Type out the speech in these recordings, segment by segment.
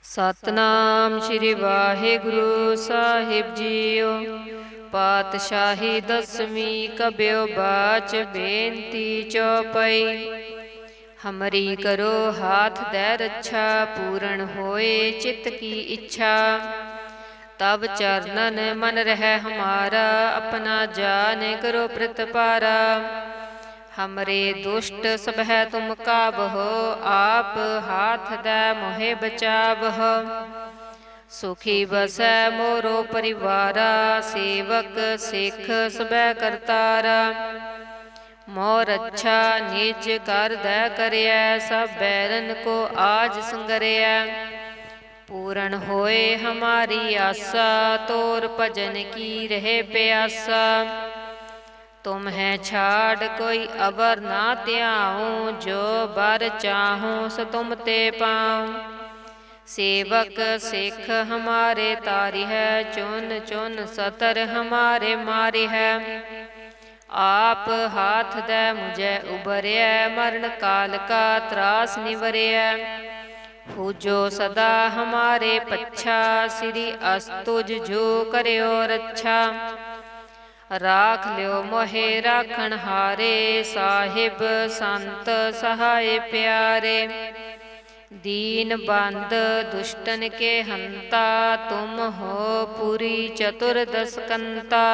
सतनाम श्री वाहिगुरु साहिब जीओ। पातशाही दसवीं कब्यो बाच बेनती चौपाई। हमरी करो हाथ दे रक्षा, पूर्ण होए चित्त की इच्छा। तब चरणन मन रह हमारा, अपना जान करो प्रतिपारा। हमरे दुष्ट सबह तुम काबहो, आप हाथ दे मोहे बचावह। सुखी बसै मोरो परिवारा, सेवक सिख सबह करतारा। मोर अच्छा निज कर दै करिया, सब बैरन को आज संगरिया। पूर्ण होए हमारी आशा, तोर भजन की रहे प्यासा। तुम है छाड़ कोई अबर ना त्याऊँ, जो बर चाहूँ सो तुम ते पाऊँ। सेवक सिख हमारे तारी है, चुन चुन सतर हमारे मारी है। आप हाथ दे मुझे उबरिया, मरण काल का त्रास निवरिया। पूजो सदा हमारे पच्छा, श्री अस्तुज जो करियो रक्षा। राख लियो मोहे राखण हारे, साहिब संत सहाय प्यारे। दीन बंद दुष्टन के हंता, तुम हो पूरी चतुर्दश कंता।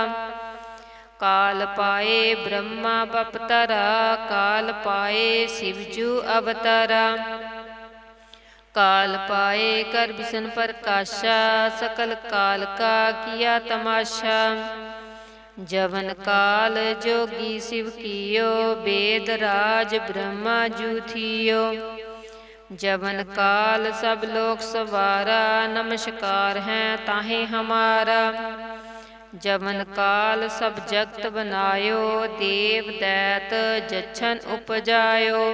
काल पाए ब्रह्मा बपतरा, काल पाए शिवजू अवतारा। काल पाए कर बिसन प्रकाशा, सकल काल का किया तमाशा। जवन काल जोगी शिव कियो, वेद राज ब्रह्मा जू थियो। जवन काल सब लोक सवारा, नमस्कार है ताहे हमारा। जवन काल सब जगत बनायो, देव दैत जछन उपजायो।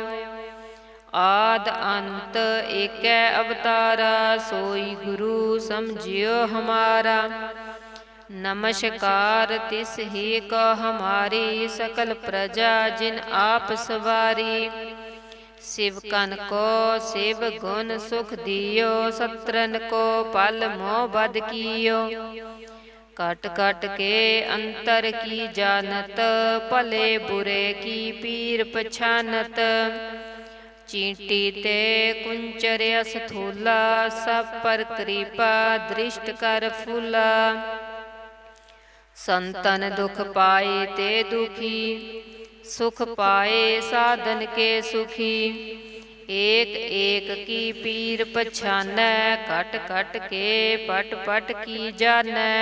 आद अंत एकै अवतारा, सोई गुरु समझियो हमारा। नमस्कार तिस ही को हमारी, सकल प्रजा जिन आप सवारी। शिव कन को शिव गुण सुख दियो, सत्रन को पल मोह बद कियो। कट कट के अंतर की जानत, भले बुरे की पीर पछानत। चींटी ते कुंचर स्थूला, सब पर कृपा दृष्ट कर फूला। संतन दुख पाए ते दुखी, सुख पाए साधन के सुखी। एक एक की पीर पछानै, कट कट के पट पट की जानै।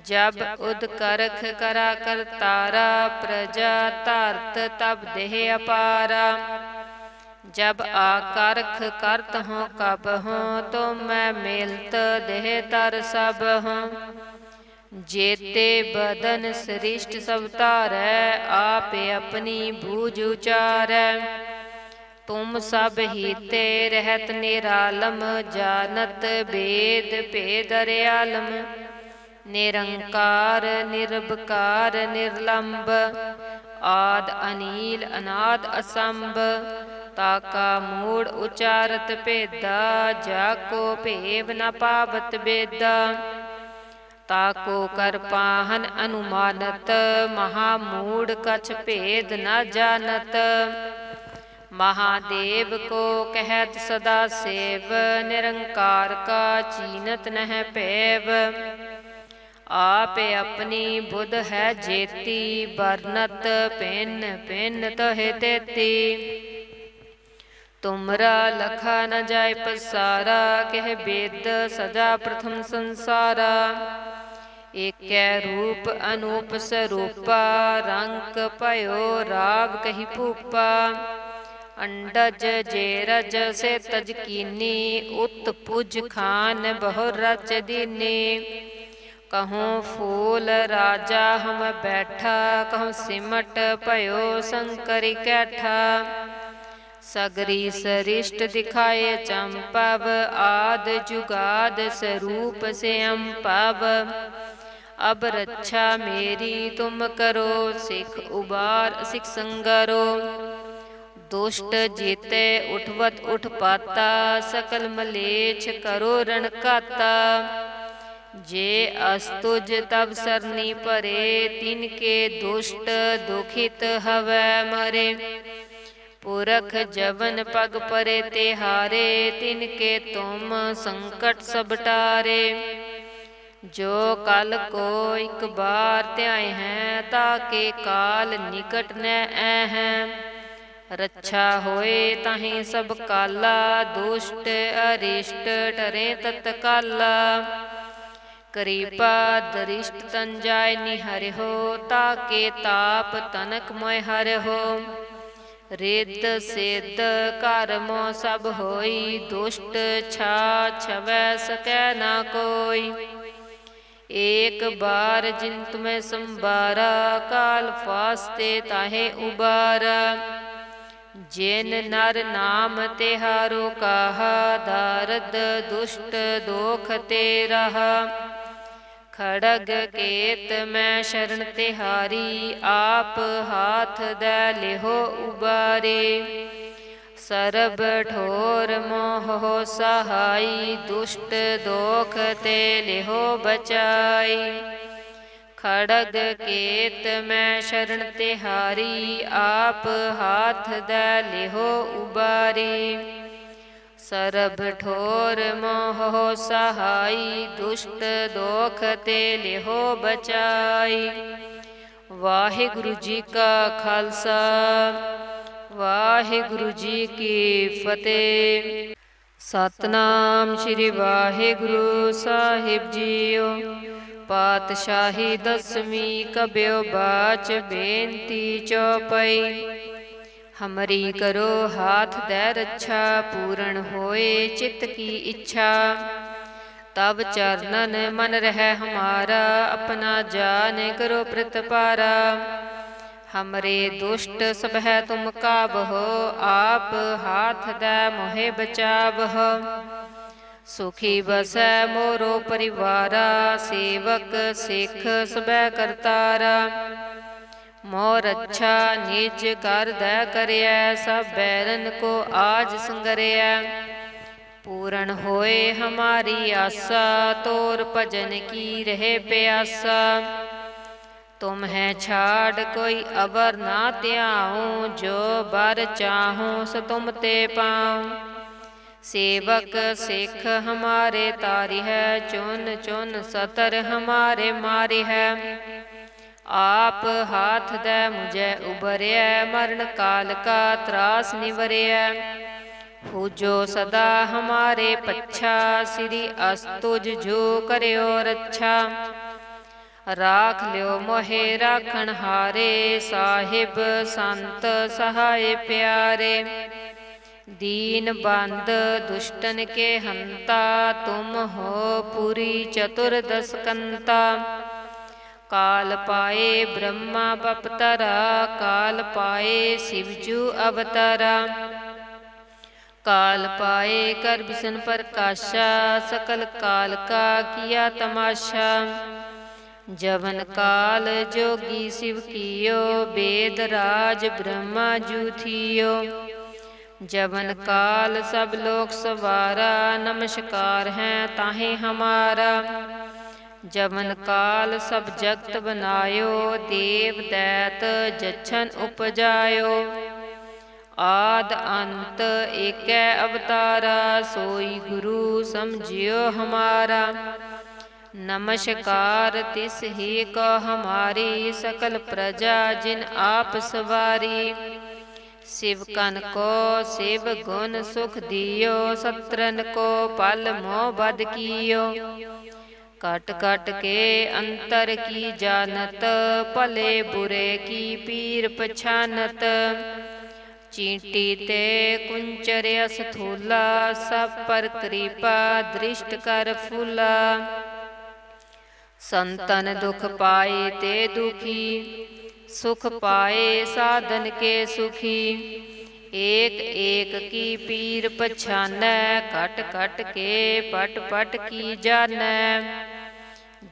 जब उद करख करा करतारा, प्रजा धरत तब देह अपारा। जब आकारख करत हों कब हों, तो मैं मेलत देह तर सब हों। जेते बदन सृष्ट सब तारै, आप अपनी बूझ उचारै। तुम सब हीते रहत निरालम, जानत वेद भेद अर्यालम। निरंकार निरबकार निर्लंब, आद अनील अनाद असंभ। ताका मूड़ उचारत भेदा, जाको भेव न पावत बेदा। ताको कर पाहन अनुमानत, महामूढ़ कछ भेद न जानत। महादेव को कहत सदा सेव, निरंकार का चीनत नह पैव। आप अपनी बुध है जेती, बरनत भिन्न भिन्न तहे तेती। तुमरा लखा न जाय पसारा, कह वेद सजा प्रथम संसारा। एकै रूप अनूप स्वरूपा, रंक पयो राव कही भूपा। अंडज जे रज से तज कीनी, उत पुज खान बहु रच दीनी। कहूँ फूल राजा हम बैठा, कहूँ सिमट पयो शंकरी कैठा। सगरी सरिष्ट दिखाए चंपव, आद जुगाद स्वरूप से अम्पव। अब रक्षा मेरी तुम करो, सिख उबार सिख संगरो। दुष्ट जीते उठवत उठ पाता, सकल मलेच्छ करो रण काता। जे अस्तुज तब सरनी परे, तिनके दुष्ट दुखित हवै मरे। पुरख जवन पग परे तिहारे, तिनके तुम संकट सब टारे। जो कल को एक बार त्याय हैं, ताके काल निकट न ऐ। रक्षा होए ताहि सब काला, दुष्ट अरिष्ट टरे तत्काला। कृपा दरिष्ट तन जाय निहरिहो, ताके ताप तनक मोय हरिहो। रिद्ध सिद्ध कर्मो सब होई, दुष्ट छा छवै सकै ना कोई। एक बार जिन तुम्हें संबारा, काल फास्ते ताहे उबारा। जिन नर नाम तिहारो कहा, दारद दुष्ट दोख ते रहा। खड़ग केत मैं शरण तिहारी, आप हाथ दै लिहो उबारे। सरब ठोर मोह सहाई, दुष्ट दोख ते लिहो बचाई। खड़ग केत मैं शरण तिहारी, आप हाथ दै लिहो उबारी। सरब ठोर मोह सहाई, दुष्ट दोख ते लिहो बचाई। वाहिगुरु जी का खालसा, वाहिगुरु जी की फतेह। सतनाम श्री वाहिगुरु साहिब जीओ। पातशाही दसवीं कब्यो बाच, बेनती चौपाई। हमरी करो हाथ दै रक्षा, पूर्ण होए चित्त की इच्छा। तब चरणन मन रह हमारा, अपना जान करो प्रतिपारा। हमरे दुष्ट सब है तुम काबहो, आप हाथ दै मोहे बचावह। सुखी बसै मोरो परिवारा, सेवक सिख सबै करतारा। मोर अच्छा निज कर दै करया, सब बैरन को आज संगरया। पूर्ण होए हमारी आशा, तोर भजन की रहे प्यासा। तुम है छाड़ कोई अवर ना त्याऊँ, जो बर चाहूँ सो तुम ते पाऊँ। सेवक सिख हमारे तारी है, चुन चुन सतर हमारे मारी है। आप हाथ दै मुझे उबरया, मरण काल का त्रास निवरया। पूजो सदा हमारे पच्छा, श्री अस्तुज जो करयो रक्षा। राख लियो मोहे राखण हारे, साहिब संत सहाय प्यारे। दीन बंद दुष्टन के हंता, तुम हो पूरी चतुर्दश कंता। काल पाए ब्रह्मा बपतरा, काल पाए शिवजू अवतारा। काल पाए कर बिसन प्रकाशा, सकल काल का किया तमाशा। जवन काल जोगी शिव कियो, वेद राज ब्रह्मा जू थियो। जवन काल सब लोक सवारा, नमस्कार है ताहे हमारा। जवन काल सब जगत बनायो, देव दैत जछन उपजायो। आद अंत एकै अवतारा, सोई गुरु समझियो हमारा। नमस्कार तिस ही को हमारी, सकल प्रजा जिन आप सवारी। शिव कन को शिव गुण सुख दियो, सत्रन को पल मोह बद कियो। कट कट के अंतर की जानत, भले बुरे की पीर पछानत। चींटी ते कुंचर स्थूला, सब पर कृपा दृष्ट कर फूला। संतन दुख पाए ते दुखी, सुख पाए साधन के सुखी। एक एक की पीर पछानै, कट कट के पट पट की जानै।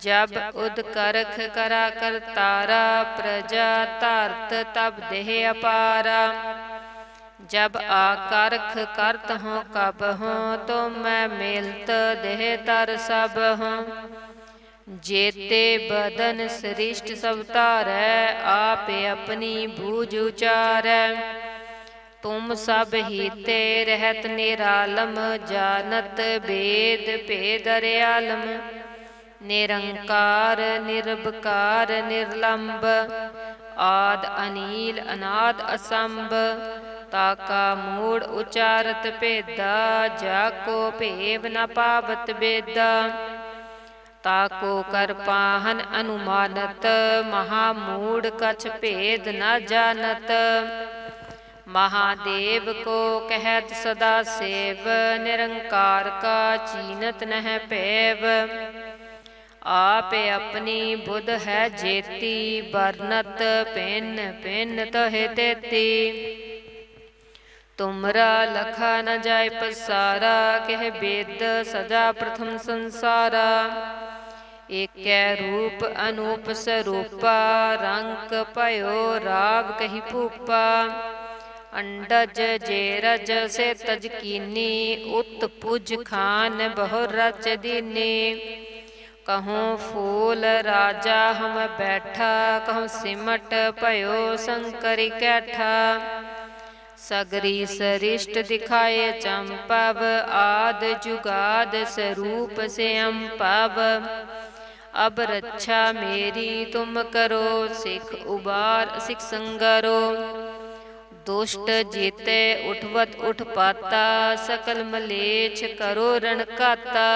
जब उद करख करा करतारा, प्रजा तारत तब देह अपारा। जब आकारख करत हूँ कब हूँ, तो मैं मिलत देह तर सब हूँ। जेते बदन सृष्ट सब तारै, आप अपनी बूझ उचारै। तुम सब हीते रहत निरालम, जानत वेद भेद अर्यालम। निरंकार निर्विकार निर्लंब, आद अनील अनाद असंभ। ताका मूढ़ उचारत भेदा, जाको भेव न पावत बेदा। ताको कर पाहन अनुमानत, महामूढ़ कछ भेद न जानत। महादेव को कहत सदा सेव, निरंकार का चीनत नह पैव। आप अपनी बुध है जेती, बरनत भिन्न भिन्न तहे तेती। तुमरा लखा न जाय पसारा, कह वेद सजा प्रथम संसारा। एकै रूप अनूप स्वरूपा, रंक भयो राग कही भूपा। अंडज जेरज से तज कीनी, उत पुज खान बहु रच दीनी। कहूँ फूल राजा हम बैठा, कहूँ सिमट भयो शंकर कैठा। सगरी सरिष्ट दिखाए चंपव, आद जुगाद स्वरूप से अम्पव। अब रक्षा मेरी तुम करो, सिख उबार सिख संगरो। दुष्ट जीते उठवत उठ पाता, सकल मलेच्छ करो रण काता।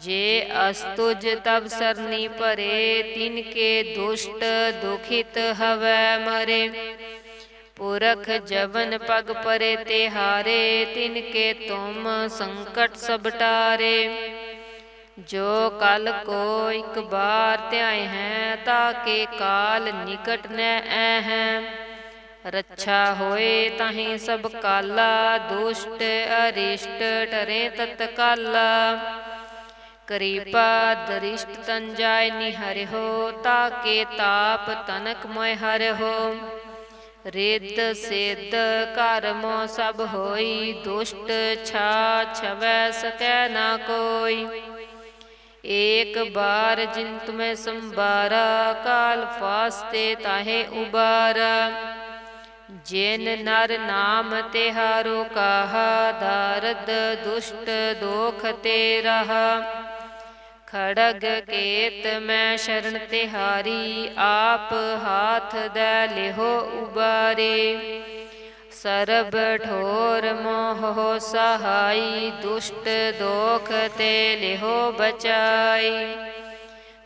जे अस्तुज तब सरनी परे, तिनके दुष्ट दुखित हवै मरे। पुरख जवन पग परे तिहारे, तिनके तुम संकट सब टारे। जो कल को एक बार त्याय हैं, ताके काल निकट न ऐ हैं। रक्षा होए ताहि सब काला, दुष्ट अरिष्ट टरे तत्काला। कृपा दरिष्ट तन जाय निहर हो, ताके ताप तनक मोय हर हो। रिद्ध सिद्ध कर्मो सब होई, दुष्ट छा छवै सकै ना कोई। एक बार जिन तुम्हें संबारा, काल फास्ते ताहे उबारा। जिन नर नाम तिहारो कहा, दारद दुष्ट दोख ते रहा। खड़ग केत मैं शरण तिहारी, आप हाथ दे लिहो उबारे। सरब ठोर मोह सहाई, दुष्ट दोख ते लिहो बचाई।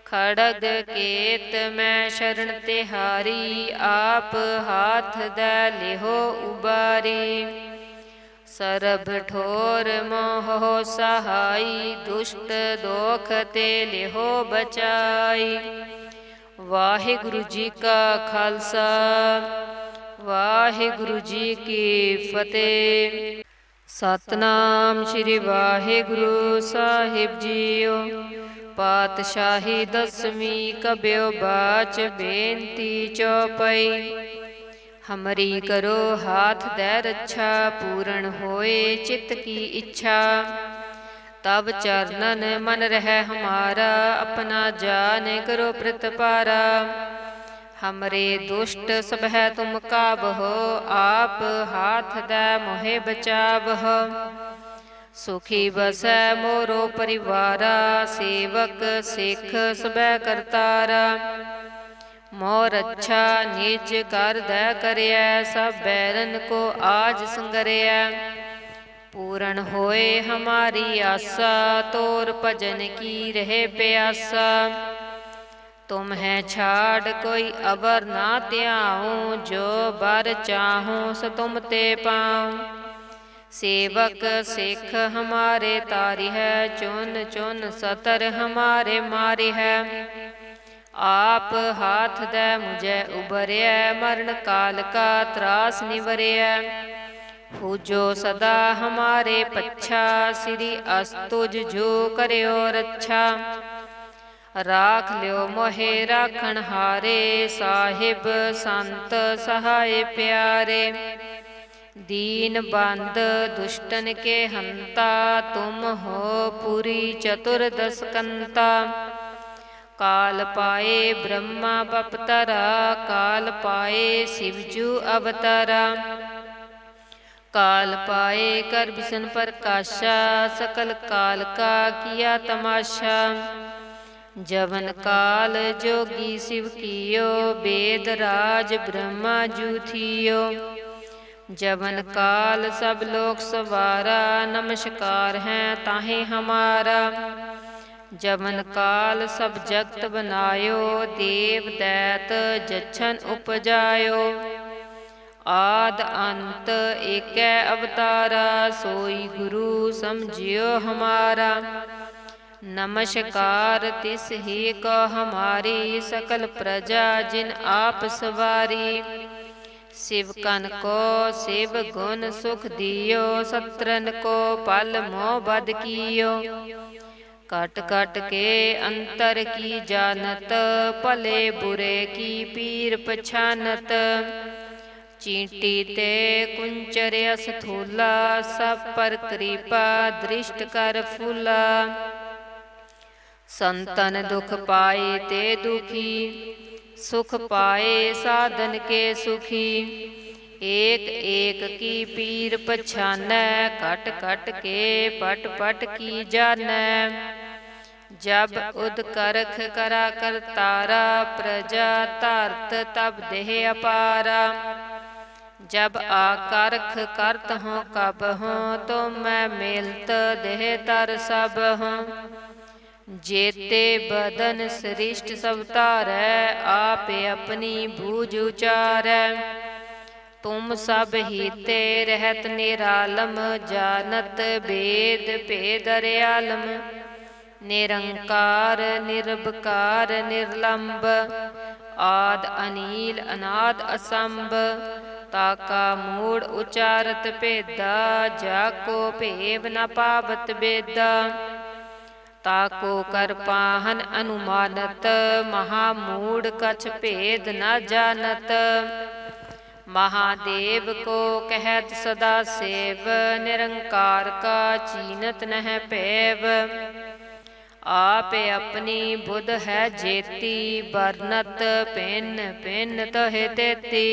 खड़ग केत मैं शरण तिहारी, आप हाथ दे लिहो उबारी। सरब ठोर मोह सहाई, दुष्ट दोख ते लिहो बचाई। वाहिगुरु जी का खालसा, वाहिगुरु जी की फतेह। सतनाम श्री वाहिगुरु साहिब जीओ। पातशाही दसवीं कब्यो बाच, बेनती चौपाई। हमरी करो हाथ दे रक्षा, पूर्ण होए चित्त की इच्छा। तब चरणन मन रह हमारा, अपना जान करो प्रतिपारा। हमरे दुष्ट सब है तुम काबहो, आप हाथ दे मोहे बचावहो। सुखी बसै मोरो परिवारा, सेवक सिख सबै करतारा। मोर अच्छा निज कर दै करयै, सब बैरन को आज संगरयै। पूर्ण होए हमारी आशा, तोर भजन की रहे प्यासा। तुम है छाड़ कोई अबर ना त्याऊँ, जो बर चाहूँ सो तुम ते पाऊँ। सेवक सिख हमारे तारी है, चुन चुन सतर हमारे मारी है। आप हाथ दे मुझे उबरया, मरण काल का त्रास निवरया। पूजो सदा हमारे पच्छा, श्री अस्तुज जो करयो रक्षा। राख लियो मोहे राखण हारे, साहिब संत सहाय प्यारे। दीन बंद दुष्टन के हंता, तुम हो पुरी चतुर्दश कंता। काल पाए ब्रह्मा बपतरा, काल पाए शिवजू अवतारा। काल पाए कर विष्णु प्रकाशा, सकल काल का किया तमाशा। जवन काल जोगी शिव कियो, वेद राज ब्रह्मा जू थियो। जवन काल सब लोक सवारा, नमस्कार है ताहे हमारा। जवन काल सब जगत बनायो, देव दैत जछन उपजायो। आद अंत एकै अवतारा, सोई गुरु समझियो हमारा। नमस्कार तिस ही को हमारी, सकल प्रजा जिन आप सवारी। शिव कन को शिव गुण सुख दियो, सत्रन को पल मोह बद कियो। कट कट के अंतर की जानत, भले बुरे की पीर पछानत। चींटी ते कुंचर स्थूला, सब पर कृपा दृष्ट कर फूला। संतन दुख पाए ते दुखी, सुख पाए साधन के सुखी। एक एक की पीर पछानै, कट कट के पट पट की जानै। जब उद करख करा कर तारा, प्रजा तारत तब देह अपारा। जब आकारख करत हों कब हों, तो मैं मेलत देह तर सब हों। जेते बदन सृष्ट सब तारै, आपे अपनी भूज उचारै। तुम सब हीते रहत निरालम, जानत वेद भेद अर्यालम। निरंकार निर्विकार निर्लंब, आद अनील अनाद असंभ। ताका मूढ़ उचारत भेदा, जाको भेव न पावत बेदा। ताको कर पाहन अनुमानत, महामूढ़ कछ भेद न जानत। महादेव को कहत सदा सेव, निरंकार का चीनत नह पैव। आप अपनी बुध है जेती, बरनत भिन्न भिन्न तहे तेती।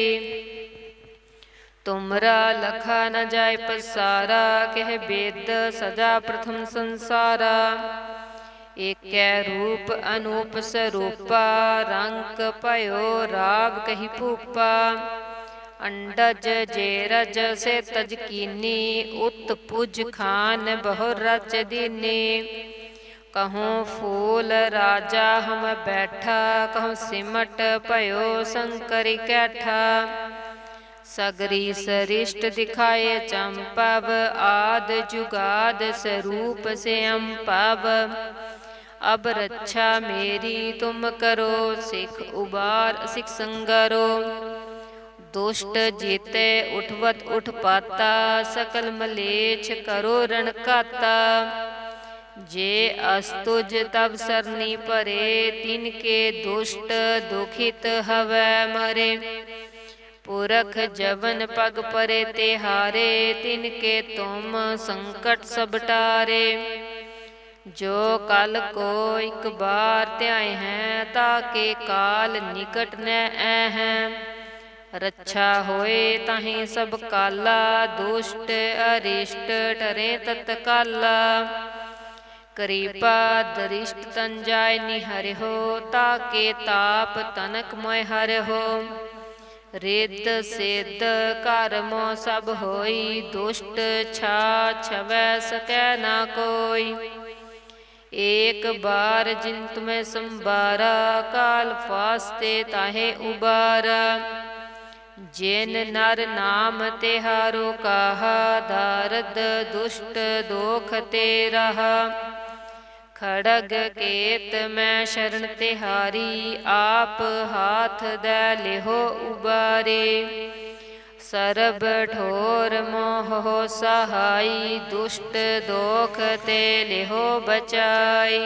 तुमरा लखा न जाय पसारा, कह वेद सजा प्रथम संसारा। एकै रूप अनूप स्वरूपा, रंक पयो राव कही भूपा। अंडज जेरज से तज कीनी, उत पुज खान बहु रच दीनी। कहूँ फूल राजा हम बैठा, कहूँ सिमट पयो शंकर कैठा। सगरी सरिष्ट दिखाए चंपव, आद जुगाद स्वरूप से अम्पव। अब रक्षा मेरी तुम करो, सिख उबार सिख संगरो। दुष्ट जीते उठवत उठ पाता, सकल मलेच्छ करो रणकाता। जे अस्तुज तब सरनी परे, तिनके दुष्ट दुखित हवै मरे। पुरख जवन पग परे तिहारे, तिनके तुम संकट सब टारे। जो कल को एक बार त्याय हैं, ताके काल निकट न हैं। रक्षा होए ताहि सब काला, दुष्ट अरिष्ट टरे तत्काला। कृपा दरिष्ट तन जाय निहर हो, ताके ताप तनक मोय हर हो। रिद्ध सिद्ध कर्मो सब होई, दुष्ट छा छवै सकै ना कोई। एक बार जिन तुम्हें संबारा, काल फास्ते ताहे उबारा। जिन नर नाम तिहारो कहा, दारद दुष्ट दोख ते रहा। खड़ग केत मैं शरण तिहारी, आप हाथ दै लिहो उबारे। सरब ठोर मोह सहाई, दुष्ट दोख ते लिहो बचाई।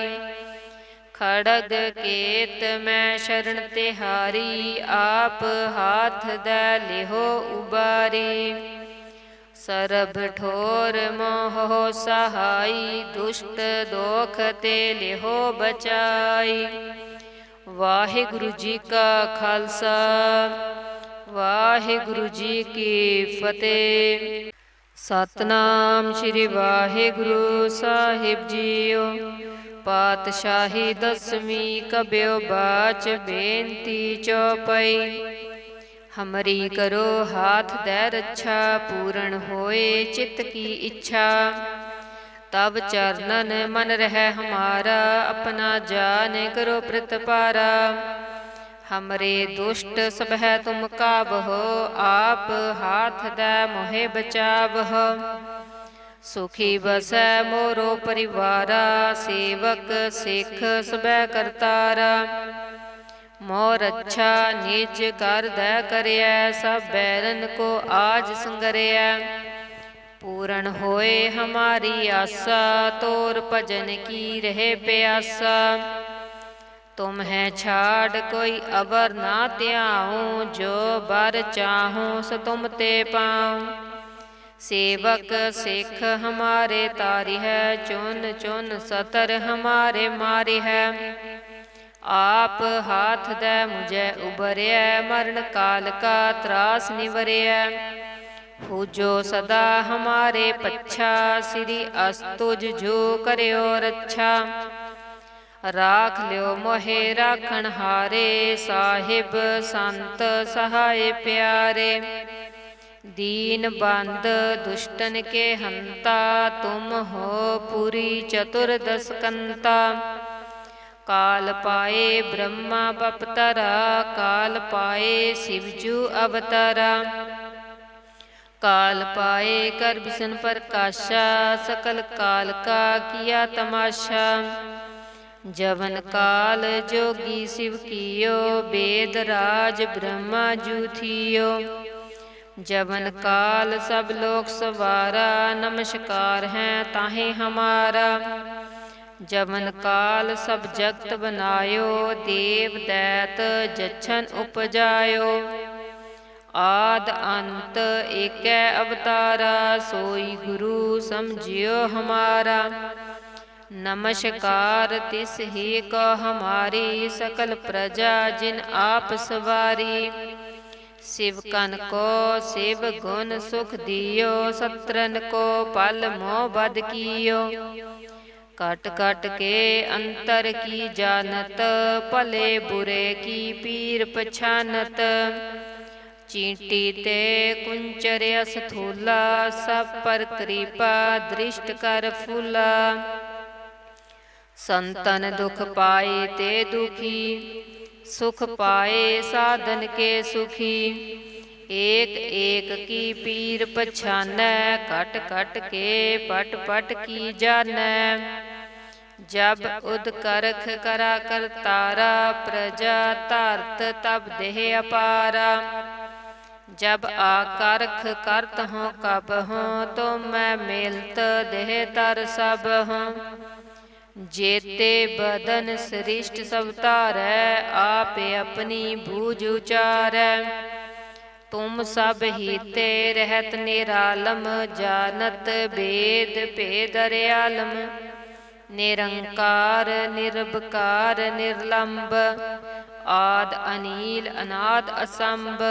खड़ग केत मैं शरण तिहारी, आप हाथ दै लिहो उबारी। सरब ठोर मोह सहाई, दुष्ट दोख ते लिहो बचाई। वाहिगुरु जी का खालसा, वाहिगुरु जी की फतेह। सतनाम श्री वाहिगुरु साहिब जीओ। पातशाही दसवीं कब्यो बाच, बेनती चौपाई। हमरी करो हाथ दै रक्षा, पूर्ण होए चित्त की इच्छा। तब चरणन मन रह हमारा, अपना जान करो प्रतिपारा। हमरे दुष्ट सब है तुम काबहो, आप हाथ दै मोहे बचावहो। सुखी बसै मोरो परिवारा, सेवक सिख सबै करतारा। मोर अच्छा निज कर दै करया, सब बैरन को आज संगरया। पूर्ण होए हमारी आशा, तोर भजन की रहे प्यासा। तुम है छाड़ कोई अबर ना त्याऊँ, जो बर चाहूँ सो तुम ते पाऊँ। सेवक सिख हमारे तारी है, चुन चुन सतर हमारे मारी है। आप हाथ दै मुझे उबरया, मरण काल का त्रास निवरया। पूजो सदा हमारे पच्छा, श्री अस्तुज जो करयो रक्षा। राख लियो मोहे राखण हारे, साहिब संत सहाय प्यारे। दीन बंद दुष्टन के हंता, तुम हो पूरी चतुर्दश कंता। काल पाए ब्रह्मा बपतरा, काल पाए शिवजू अवतारा। काल पाए कर बिसन प्रकाशा, सकल काल का किया तमाशा। जवन काल जोगी शिव कियो, वेद राज ब्रह्मा जू थियो। जवन काल सब लोक सवारा, नमस्कार है ताहे हमारा। जवन काल सब जगत बनायो, देव दैत जछन उपजायो। आद अंत एकै अवतारा, सोई गुरु समझियो हमारा। नमस्कार तिस ही को हमारी, सकल प्रजा जिन आप सवारी। शिव कन को शिव गुण सुख दियो, सत्रन को पल मोह बद कियो। कट कट के अंतर की जानत, भले बुरे की पीर पछानत। चींटी ते कुंचर स्थूला, सब पर कृपा दृष्ट कर फूला। संतन दुख पाए ते दुखी, सुख पाए साधन के सुखी। एक एक की पीर पछानै, कट कट के पट पट की जानै। जब उद करख करा करतारा, प्रजा तारत तब देह अपारा। जब आकारख करत हों कब हों, तो मैं मेलत देह तर सब हों। जेते बदन सृष्ट सब तारै, आपे अपनी बूझ उचारै। तुम सब हीते रहत निरालम, जानत वेद भेद अर्यालम। निरंकार निरबकार निर्लंब, आद अनील अनाद असंभ।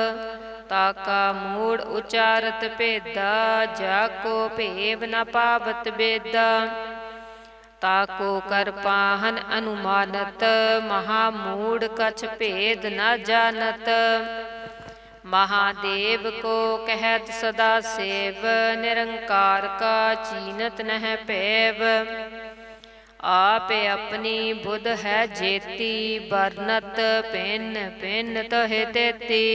ताका मूढ़ उचारत भेदा, जाको भेव न पावत बेदा। ताको कर पाहन अनुमानत, महामूढ़ कछ भेद न जानत। महादेव को कहत सदा सेव, निरंकार का चीनत नह पैव। आपे अपनी बुध है जेती, बरनत भिन्न भिन्न तहे तेती।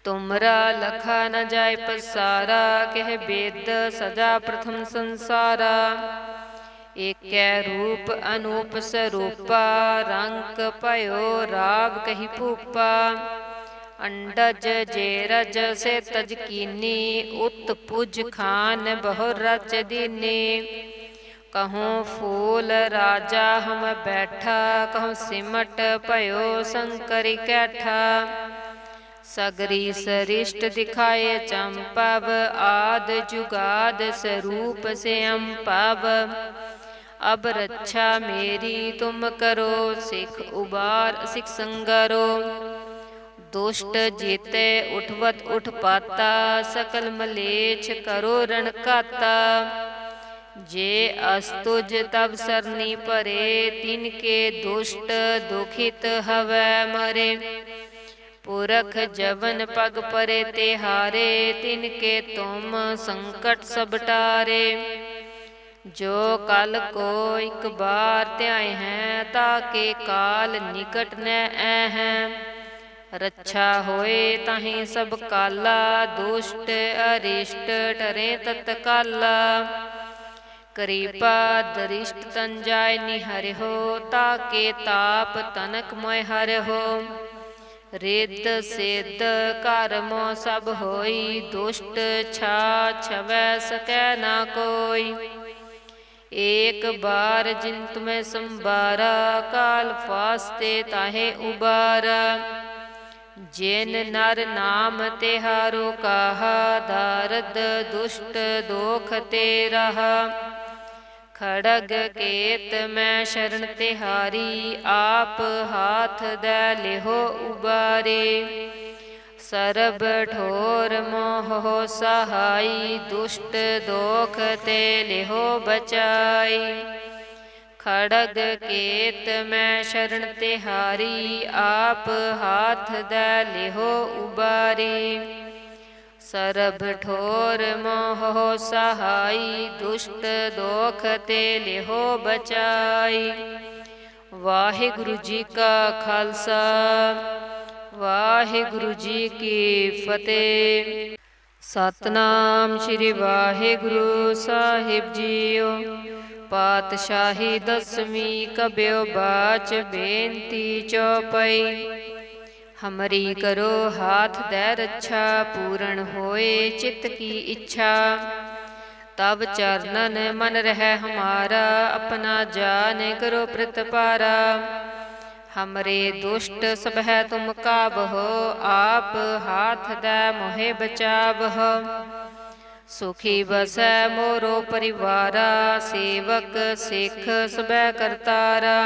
तुमरा लखा न जाय पसारा, कह वेद सजा प्रथम संसारा। एकै रूप अनूप स्वरूपा, रंग पयो राव कही भूपा। अंडज जेरज से तजकीनी, उत पुज खान बहु रच दीनी। कहूँ फूल राजा हम बैठा, कहूँ सिमट पयो शंकरी कैठा। सगरी सरिष्ट दिखाए चंपव, आद जुगाद स्वरूप से अम्पव। अब रक्षा मेरी तुम करो, सिख उबार सिख संगरो। दुष्ट जीते उठवत उठ पाता, सकल मलेच्छ करो रण काता। जे अस्तुज तब सरनी परे, तिनके दुष्ट दुखित हवै मरे। पुरख जवन पग परे तिहारे, तिनके तुम संकट सब टारे। जो कल को एक बार त्याय हैं, ताके काल निकट न हैं। रक्षा होए ताहि सब काला, दुष्ट अरिष्ट टरे तत्काला। कृपा दरिष्ट तन जाय निहरिहो, ताके ताप तनक मोय हरिहो। रिद्ध सिद्ध कर्मो सब होई, दुष्ट छा छवै सकै ना कोई। एक बार जिन तुम्हें संबारा, काल फास्ते ताहे उबारा। जिन नर नाम तिहारो कहा, दारद दुष्ट दोख ते रहा। खड़ग केत मैं शरण तिहारी, आप हाथ दै लिहो उबारे। सरब ठोर मोह सहाई, दुष्ट दोख ते लिहो बचाई। खड़ग केत मैं शरण तिहारी, आप हाथ दै लिहो उबारी। सरब ठोर मोह सहाई, दुष्ट दोख ते लिहो बचाई। वाहिगुरु जी का खालसा, वाहिगुरु जी की फतेह। सतनाम श्री वाहिगुरु साहिब जीओ। पातशाही दसवीं कब्यो बाच, बेनती चौपाई। हमरी करो हाथ दै रक्षा, पूर्ण होए चित्त की इच्छा। तब चरणन मन रह हमारा, अपना जान करो प्रतिपारा। हमरे दुष्ट सब है तुम काबहो, आप हाथ दै मोहे बचावहो। सुखी बसै मोरो परिवारा, सेवक सिख सबै करतारा।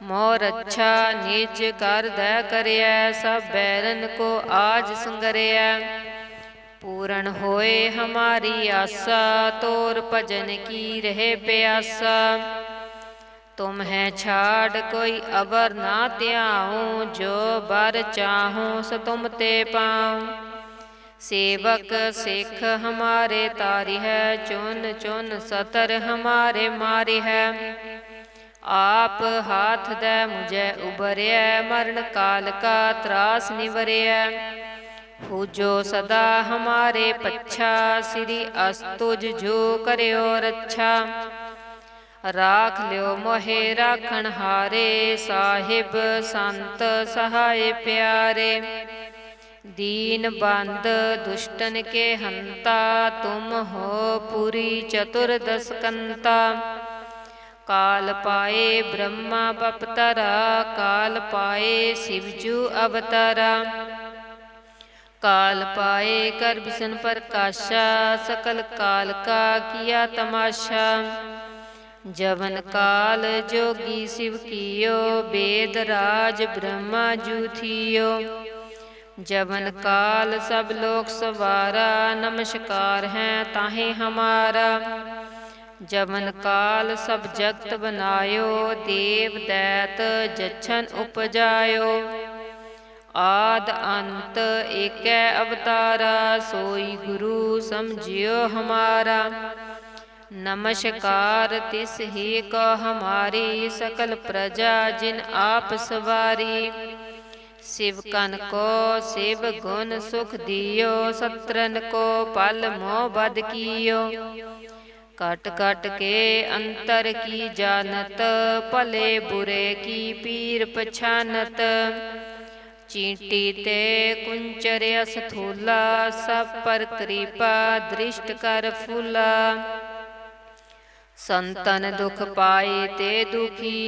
मोर अच्छा निज कर दै करया, सब बैरन को आज संगरया। पूर्ण होए हमारी आशा, तोर भजन की रहे प्यासा। तुम है छाड़ कोई अवर ना त्याऊँ, जो बर चाहूँ सो तुम ते पाऊँ। सेवक सिख हमारे तारी है, चुन चुन सतर हमारे मारी है। आप हाथ दै मुझे उबरया, मरण काल का त्रास निवरया। पूजो सदा हमारे पच्छा, श्री अस्तुज जो करयो रक्षा। राख लियो मोहे राखण हारे, साहिब संत सहाय प्यारे। दीन बंद दुष्टन के हंता, तुम हो पूरी चतुर्दश कंता। काल पाए ब्रह्मा बपतरा, काल पाए शिवजू अवतारा। काल पाए कर विष्णु प्रकाशा, सकल काल का किया तमाशा। जवन काल जोगी शिव कियो, वेद राज ब्रह्मा जू थियो। जवन काल सब लोक सवारा, नमस्कार है ताहे हमारा। जवन काल सब जगत बनायो, देव दैत जछन उपजायो। आद अंत एकै अवतारा, सोई गुरु समझियो हमारा। नमस्कार तिस ही को हमारी, सकल प्रजा जिन आप सवारी। शिवकन को शिव गुण सुख दियो, सत्रन को पल मोह बद कियो। कट कट के अंतर की जानत, भले बुरे की पीर पछानत। चींटी ते कुंचर स्थूला, सब पर कृपा दृष्ट कर फूला। संतन दुख पाए ते दुखी,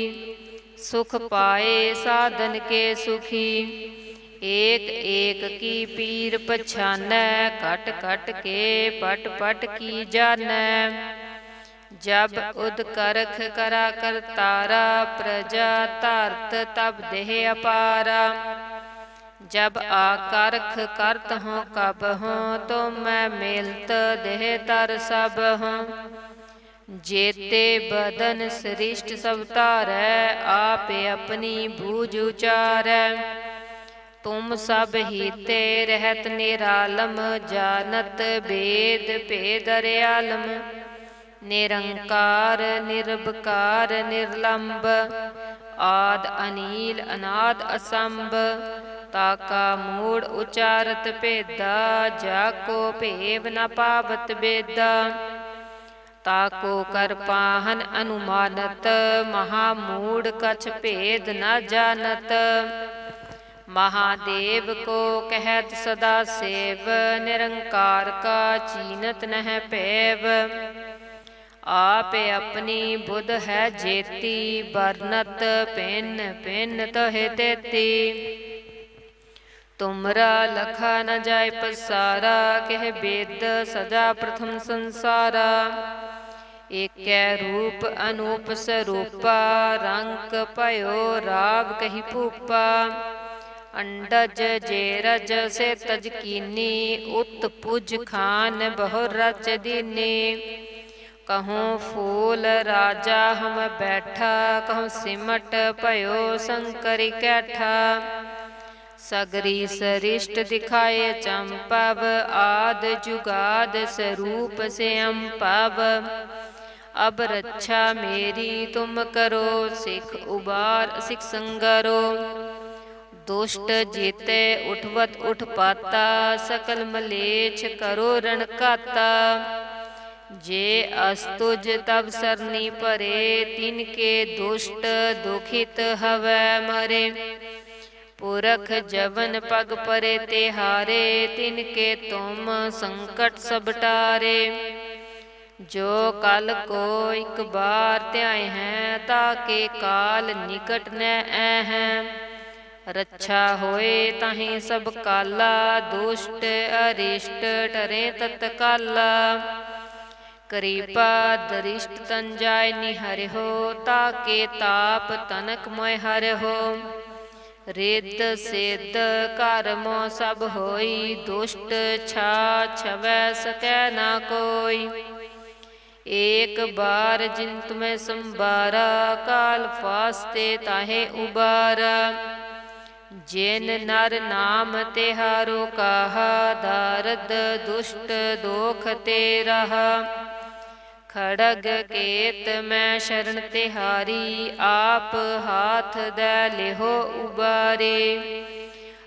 सुख पाए साधन के सुखी। एक एक की पीर पछानै, कट कट के पट पट की जानै। जब उद करख करा करतारा, प्रजा धरत तब देह अपारा। जब आकारख करत हों कब हों, तो मैं मेलत देह तर सब हों। जेते बदन सृष्ट सब तारै, आप अपनी बूझ उचारै। तुम सब हीते रहत निरालम, जानत वेद भेद अर्यालम। निरंकार निर्विकार निर्लंब, आद अनील अनाद असंभ। ताका मूढ़ उचारत भेदा, जाको भेव न पावत बेदा। ताको कर पाहन अनुमानत, महामूढ़ कछ भेद न जानत। महादेव को कहत सदा सेव, निरंकार का चीनत नह पैव। आप अपनी बुध है जेती, बरनत भिन्न भिन्न तह तेती। तुमरा लखा न जाय पसारा, कह वेद सजा प्रथम संसारा। एकै रूप अनूप स्वरूपा, रंक पयो राव कही भूपा। अंडज जेरज से तज कीनी, उत पुज खान बहु रच दीनी। कहूँ फूल राजा हम बैठा, कहूँ सिमट पयो शंकर कैठा। सगरी सरिष्ट दिखाए चंपव, आद जुगाद स्वरूप से अम्पव। अब रक्षा मेरी तुम करो, सिख उबार सिख संगरो। दुष्ट जीते उठवत उठ पाता, सकल मलेच्छ करो रणकाता। जे अस्तुज तब सरनी परे, तिनके दुष्ट दुखित हवै मरे। पुरख जवन पग परे तिहारे, तिनके तुम संकट सब टारे। जो कल को एक बार त्याय हैं, ताके काल निकट न हैं। रक्षा होए ताहि सब काला, दुष्ट अरिष्ट टरे तत्काला। कृपा दरिष्ट तन जाय निहरिहो, ताके ताप तनक मोय हरिहो। रिद्ध सिद्ध कर्मो सब होई, दुष्ट छा छवै सकै ना कोई। एक बार जिन तुम्हें संबारा, काल फास्ते ताहे उबारा। जिन नर नाम तिहारो कहा, दारद दुष्ट दोख ते रहा। खड़ग केत मैं शरण तिहारी, आप हाथ दै लिहो उबारे।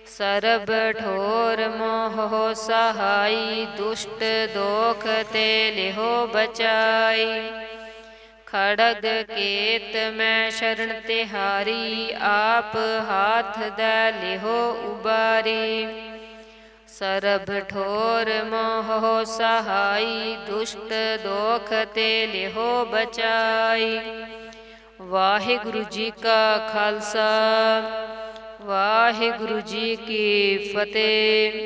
सरब ठोर मोह सहाई, दुष्ट दोख ते लिहो बचाई। खड़ग केत मैं शरण तिहारी, आप हाथ दै लिहो उबारी। सरब ठोर मोह सहाई, दुष्ट दोख ते लिहो बचाई। वाहिगुरु जी का खालसा, वाहिगुरु जी की फतेह।